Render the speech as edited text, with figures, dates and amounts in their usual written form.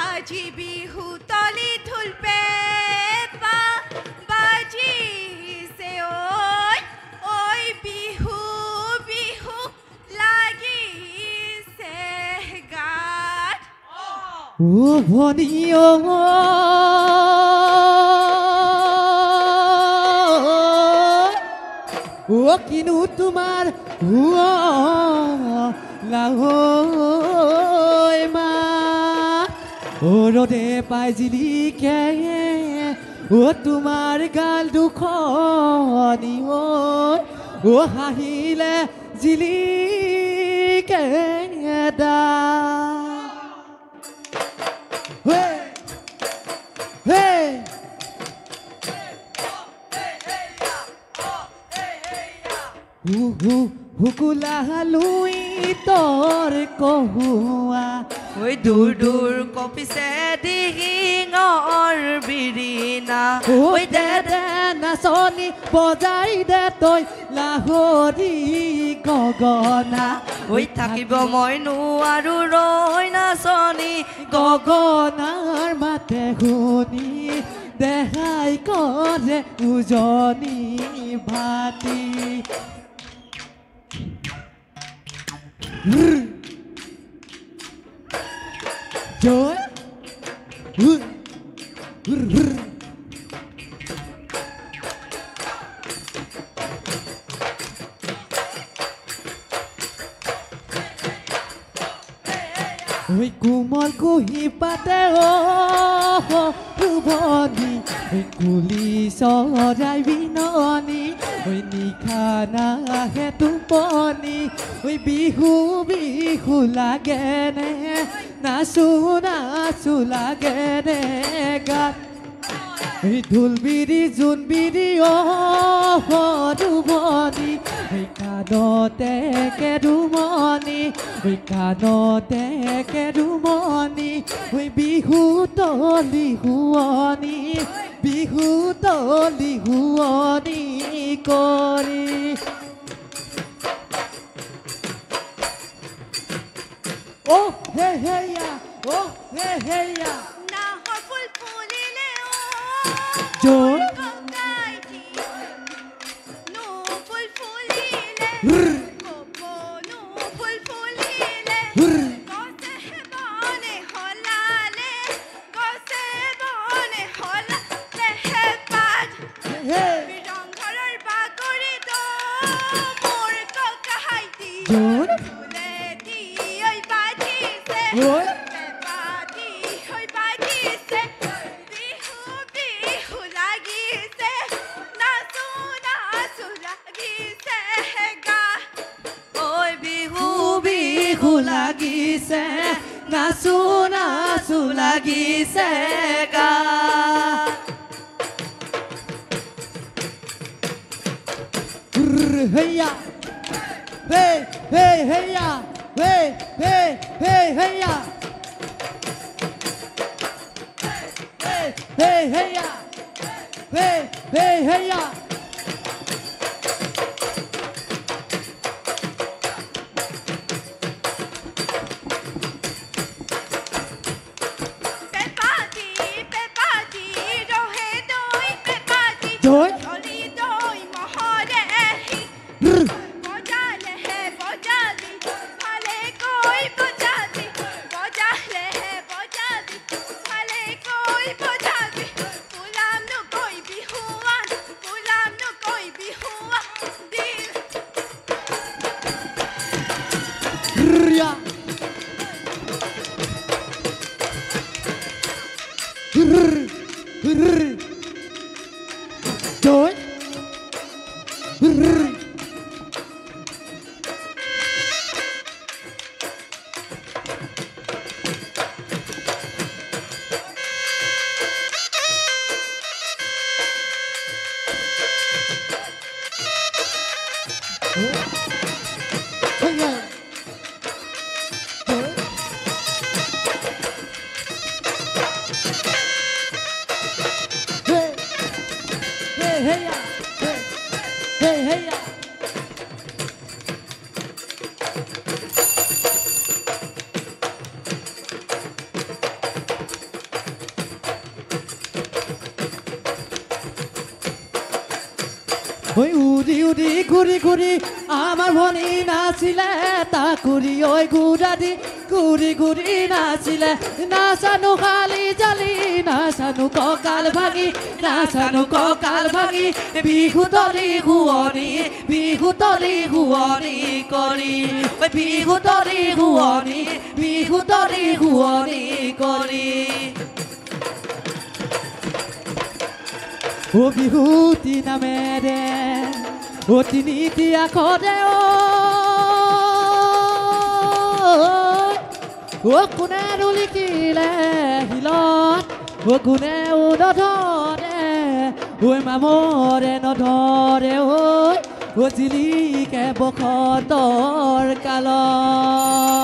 আজি বিহু তলি ঢুলপে বাজিছে ঐ বিহু বিহু লাগিছে গাত ও ভনী ও কিনু তোমার লাহৈ মা ও রোদে পাই জিলিকে ও তোমার গাল দুখনি ও হাহিলে জিলিকে দা হুকুলা লুই তোর কহুয়া ওই দূর দূর কপিছে দিহিঙৰ বিৰিণা ওই দে দে নাচনি বজাই দে তই লাহৰি গগনা ওই থাকিব মই নোৱাৰো ৰৈ নাচনি গগনাৰ মাতে শুনি দেহাই কৰে উজনি ভাতি জয় ওই কোমল কুহি পাতে ভনী ওই কুলি চৰাই বিননি ওই নিশা নাহে টোপনি ওই বিহু বিহু লাগে নে নাচো নাচো লাগে নে গাত ওই ঢোলবিৰি জোনবিৰি দুমনি ওই কাণতে কেৰুমনি ওই কাণতে কেৰুমনি ওই বিহু তলি শুৱনি বিহু তলি শুৱনি কৰি ও হে হেয়া ও হে হেয়া নাহৰ ফুল ফুলিলে জোন ককাইটি নো ফুল ফুলিলে কপনো ফুল ফুলিলে গছে বনে হলালে গছে বনে হলালে হেপাত ৰংঘৰৰ বাগৰিত মোৰ ককাইটি জোন ফুলেদি ঐ বাজিছে ওই বেপাতি ঐ বাজিছে বিহু বিহু লাগিছে নাচো নাচো লাগিছে গা ঐ বিহু বিহু লাগিছে নাচো নাচো লাগিছে গা হেয়া হে হে হেয়া হে হে হে হেয়া হে হেয়া হে হে হেয়া পেপাতি ৰহে দৈ পেপাতি জয় চলি দৈ মহৰে বজালে হে বজালি ভালে কৈ বজালি বজালে হে বজালি ভালে কৈ বজালি ফুলাম নকৈ বিহুৱান ফুলাম নকৈ বিহুৱান দিল ৰিয়া জয় ওই উৰি উৰি ঘূৰি ঘূৰি আমাৰ ভনী নাছিলে তাকুৰি ঐ ঘূৰাদি ঘূৰি ঘূৰি নাছিলে নাচানো খালি জালি নাচানো কঁকাল ভাঙি নাচানো কঁকাল ভাঙি বিহুতলি শুৱনি বিহুতলি শুৱনি কৰি ঐ বিহুতলি শুৱনি বিহুতলি শুৱনি কৰি ও বিহুতি নামেৰে ও তিনিটি আখৰে ও কোনে লিখিলে শিলত ও কোনে নধৰে ঐ মামৰে নধৰে ঐ জিলিকে বসন্তৰ কালত